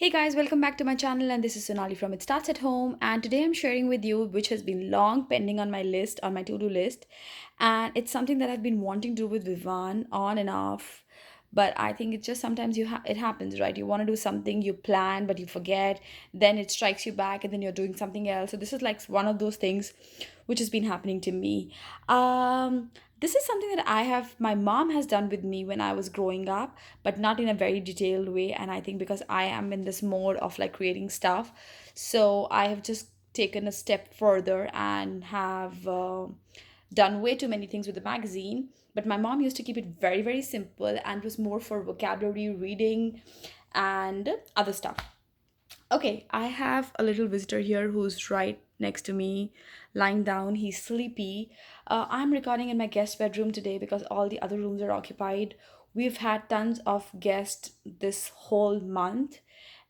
Hey guys, welcome back to my channel, and this is Sonali from It Starts at Home. And today I'm sharing with you which has been long pending on my list, on my to-do list, and it's something that I've been wanting to do with Vivaan on and off. But I think it's just sometimes it happens, right? You want to do something, you plan, but you forget, then it strikes you back, and then you're doing something else. So this is like one of those things which has been happening to me. This is something that my mom has done with me when I was growing up, but not in a very detailed way. And I think because I am in this mode of like creating stuff, so I have just taken a step further and have done way too many things with the magazine. But my mom used to keep it very, very simple and was more for vocabulary, reading, and other stuff. Okay, I have a little visitor here who's right next to me, lying down. He's sleepy. I'm recording in my guest bedroom today because all the other rooms are occupied. We've had tons of guests this whole month,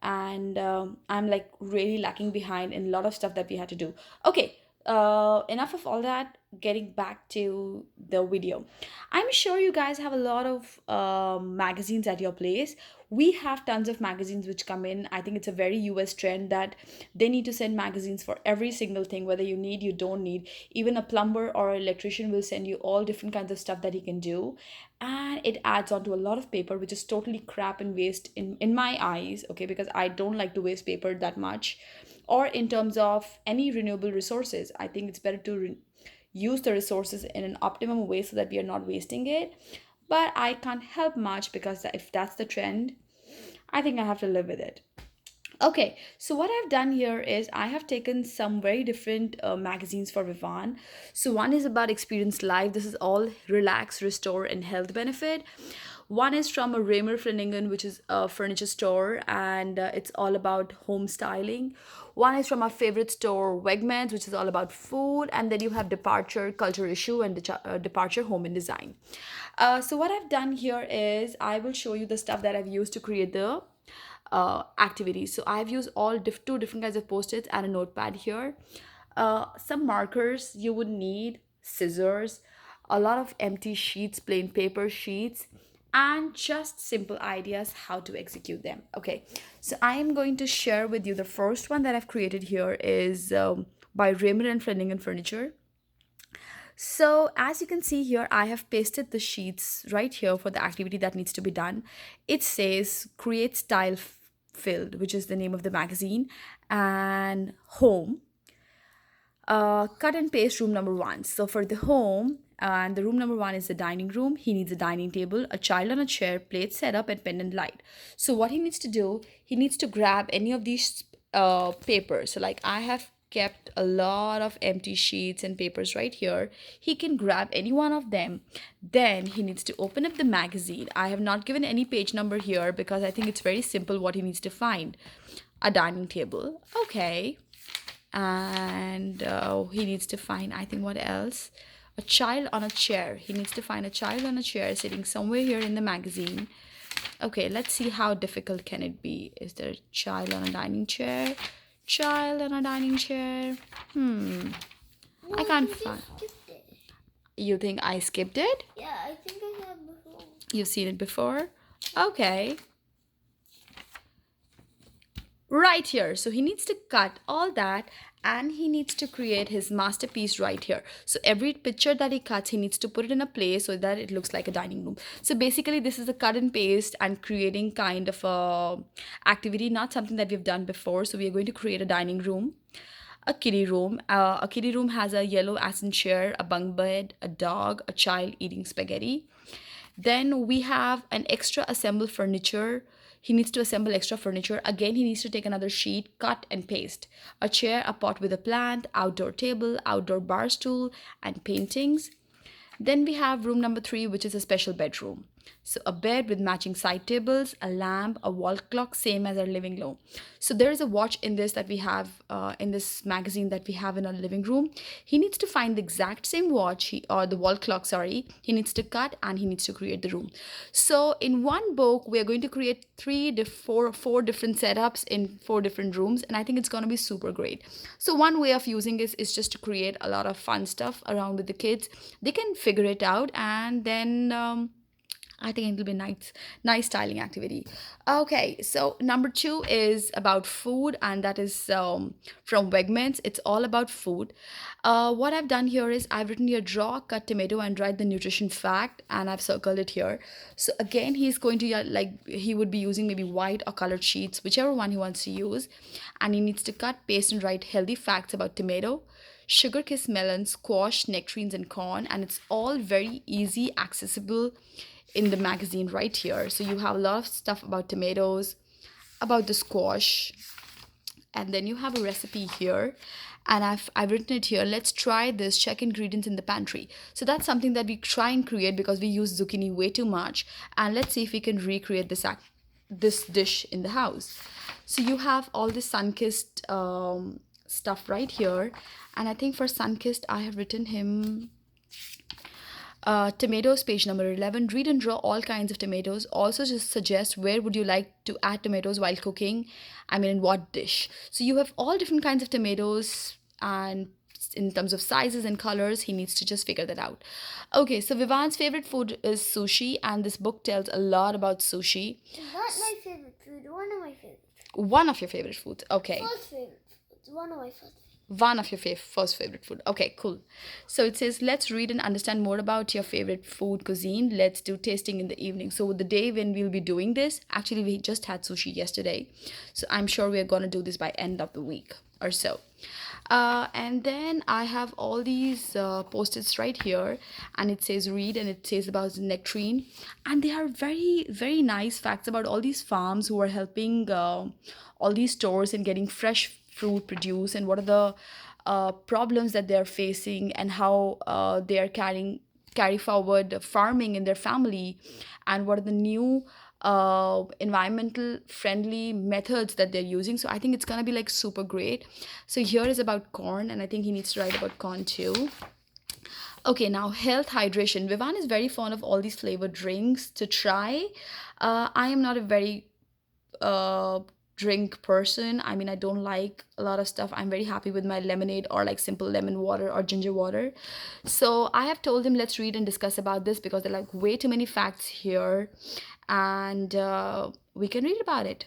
and I'm like really lacking behind in a lot of stuff that we had to do. Okay, enough of all that. Getting back to the video, I'm sure you guys have a lot of magazines at your place. We have tons of magazines which come in. I think it's a very US trend that they need to send magazines for every single thing, whether you need, you don't need. Even a plumber or electrician will send you all different kinds of stuff that he can do, and it adds on to a lot of paper, which is totally crap and waste in my eyes. Okay, because I don't like to waste paper that much. Or in terms of any renewable resources, I think it's better to use the resources in an optimum way so that we are not wasting it. But I can't help much because if that's the trend, I think I have to live with it. Okay, so what I've done here is I have taken some very different magazines for Vivan. So one is about Experience Life. This is all relax, restore, and health benefit. One is from a Raymer Flanagan, which is a furniture store, and it's all about home styling. One is from our favorite store, Wegmans, which is all about food, and then you have Departure, Culture Issue, and Departure, Home and Design. So what I've done here is I will show you the stuff that I've used to create the activities. So I've used two different kinds of post-its and a notepad here. Some markers you would need, scissors, a lot of empty sheets, plain paper sheets, and just simple ideas how to execute them. Okay, so I am going to share with you the first one that I've created here is by Raymond and Flanagan Furniture. So as you can see here, I have pasted the sheets right here for the activity that needs to be done. It says create style filled, which is the name of the magazine, and home. Cut and paste room number one. So for the home, and the room number one is the dining room. He needs a dining table, a child on a chair, plate setup, and pendant light. So what he needs to do, he needs to grab any of these papers. So like I have kept a lot of empty sheets and papers right here. He can grab any one of them. Then he needs to open up the magazine. I have not given any page number here because I think it's very simple what he needs to find. A dining table. Okay, and he needs to find, I think, what else, a child on a chair. He needs to find a child on a chair sitting somewhere here in the magazine. Okay, let's see how difficult can it be. Is there a child on a dining chair? Child on a dining chair. I can't find. You think I skipped it? Yeah, I think I have before. You've seen it before? Okay, right here. So he needs to cut all that, and he needs to create his masterpiece right here. So every picture that he cuts, he needs to put it in a place so that it looks like a dining room. So basically this is a cut and paste and creating kind of a activity, not something that we've done before. So we are going to create a dining room, a kiddie room. A kiddie room has a yellow accent chair, a bunk bed, a dog, a child eating spaghetti. Then we have an extra assemble furniture. He needs to assemble extra furniture. Again, he needs to take another sheet, cut and paste. A chair, a pot with a plant, outdoor table, outdoor bar stool, and paintings. Then we have room number three, which is a special bedroom. So a bed with matching side tables, a lamp, a wall clock, same as our living room. So there is a watch in this that we have in this magazine that we have in our living room. He needs to find the exact same watch, or the wall clock, sorry. He needs to cut and he needs to create the room. So in one book, we are going to create four different setups in four different rooms, and I think it's going to be super great. So one way of using this is just to create a lot of fun stuff around with the kids. They can figure it out, and then I think it'll be nice styling activity. Okay, so number two is about food, and that is from Wegmans. It's all about food. What I've done here is I've written here draw a cut tomato and write the nutrition fact, and I've circled it here. So again, he's going to like he would be using maybe white or colored sheets, whichever one he wants to use, and he needs to cut, paste, and write healthy facts about tomato, sugar kiss melon, squash, nectarines, and corn, and it's all very easy, accessible in the magazine right here. So you have a lot of stuff about tomatoes, about the squash, and then you have a recipe here. And I've written it here. Let's try this. Check ingredients in the pantry. So that's something that we try and create because we use zucchini way too much. And let's see if we can recreate this dish in the house. So you have all this sun-kissed stuff right here. And I think for sun-kissed, I have written him tomatoes, page number 11. Read and draw all kinds of tomatoes. Also, just suggest where would you like to add tomatoes while cooking. I mean, in what dish. So you have all different kinds of tomatoes, and in terms of sizes and colors, he needs to just figure that out. Okay, so Vivan's favorite food is sushi, and this book tells a lot about sushi. Not my favorite food. One of my favorite. One of your favorite foods. Okay. First favorite food. One of my first. One of your first favorite food. Okay, cool. So it says, let's read and understand more about your favorite food cuisine. Let's do tasting in the evening. So the day when we'll be doing this, actually we just had sushi yesterday. So I'm sure we're going to do this by end of the week or so. And then I have all these post-its right here, and it says read, and it says about nectarine, and they are very very nice facts about all these farms who are helping all these stores in getting fresh fruit produce, and what are the problems that they're facing, and how they are carry forward farming in their family, and what are the new environmental friendly methods that they're using. So I think it's gonna be like super great. So here is about corn, and I think he needs to write about corn too. Okay, now health hydration. Vivan is very fond of all these flavored drinks to try. I am not a very uh drink person. I mean, I don't like a lot of stuff. I'm very happy with my lemonade or like simple lemon water or ginger water. So I have told him let's read and discuss about this because there are like way too many facts here, and we can read about it.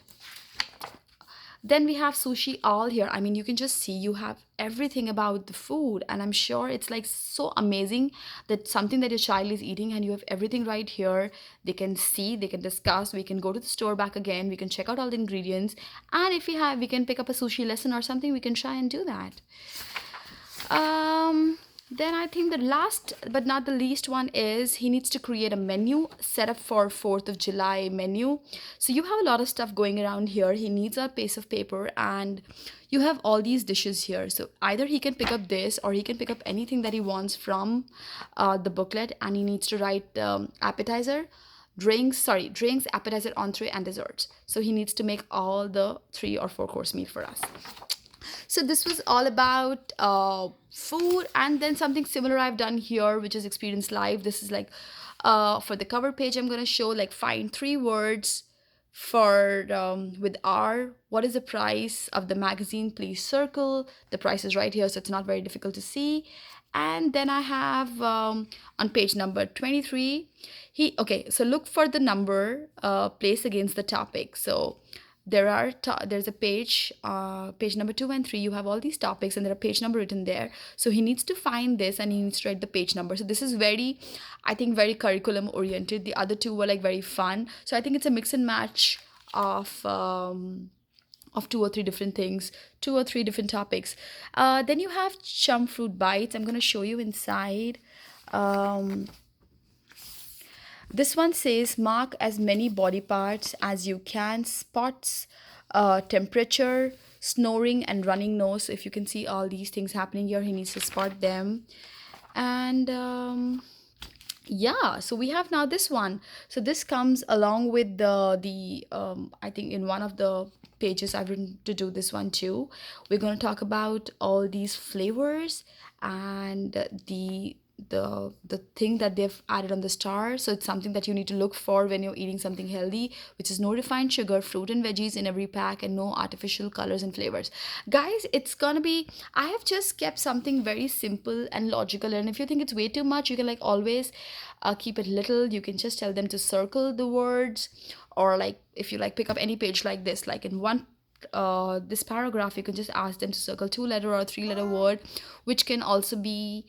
Then we have sushi all here. I mean, you can just see you have everything about the food, and I'm sure it's like so amazing that something that your child is eating and you have everything right here. They can see, they can discuss, we can go to the store back again, we can check out all the ingredients, and if we can pick up a sushi lesson or something, we can try and do that. Then I think the last but not the least one is he needs to create a menu set up for 4th of July menu. So you have a lot of stuff going around here. He needs a piece of paper, and you have all these dishes here. So either he can pick up this or he can pick up anything that he wants from the booklet, and he needs to write appetizer, drinks, appetizer, entree, and desserts. So he needs to make all the 3 or 4 course meal for us. So this was all about food, and then something similar I've done here, which is experience live. This is like for the cover page, I'm gonna show like find 3 words for with R. What is the price of the magazine? Please circle. The price is right here, so it's not very difficult to see. And then I have on page number 23, so look for the number placed against the topic. So there's a page number 2 and 3. You have all these topics, and there are page number written there. So he needs to find this, and he needs to write the page number. So this is very, I think, very curriculum oriented. The other two were like very fun. So I think it's a mix and match of 2 or 3 different things, 2 or 3 different topics. Then you have chum fruit bites. I'm going to show you inside. This one says mark as many body parts as you can. Spots, temperature, snoring, and running nose. So if you can see all these things happening here, he needs to spot them. And yeah, so we have now this one. So this comes along with the I think in one of the pages I've written to do this one too. We're going to talk about all these flavors and the the thing that they've added on the star. So it's something that you need to look for when you're eating something healthy, which is no refined sugar, fruit and veggies in every pack, and no artificial colors and flavors. Guys, it's gonna be, I have just kept something very simple and logical, and if you think it's way too much, you can like always keep it little. You can just tell them to circle the words, or like if you like pick up any page like this, like in one this paragraph, you can just ask them to circle two-letter or three-letter word, which can also be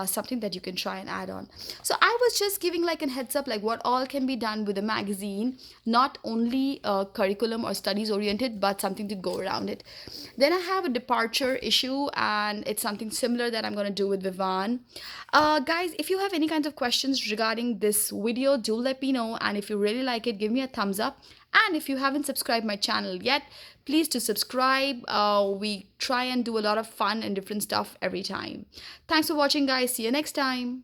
something that you can try and add on. So I was just giving like a heads up, like what all can be done with a magazine, not only curriculum or studies oriented, but something to go around it. Then I have a departure issue, and it's something similar that I'm going to do with Vivan. Guys, if you have any kinds of questions regarding this video, do let me know, and if you really like it, give me a thumbs up. And if you haven't subscribed my channel yet, please to subscribe. We try and do a lot of fun and different stuff every time. Thanks for watching, guys. See you next time.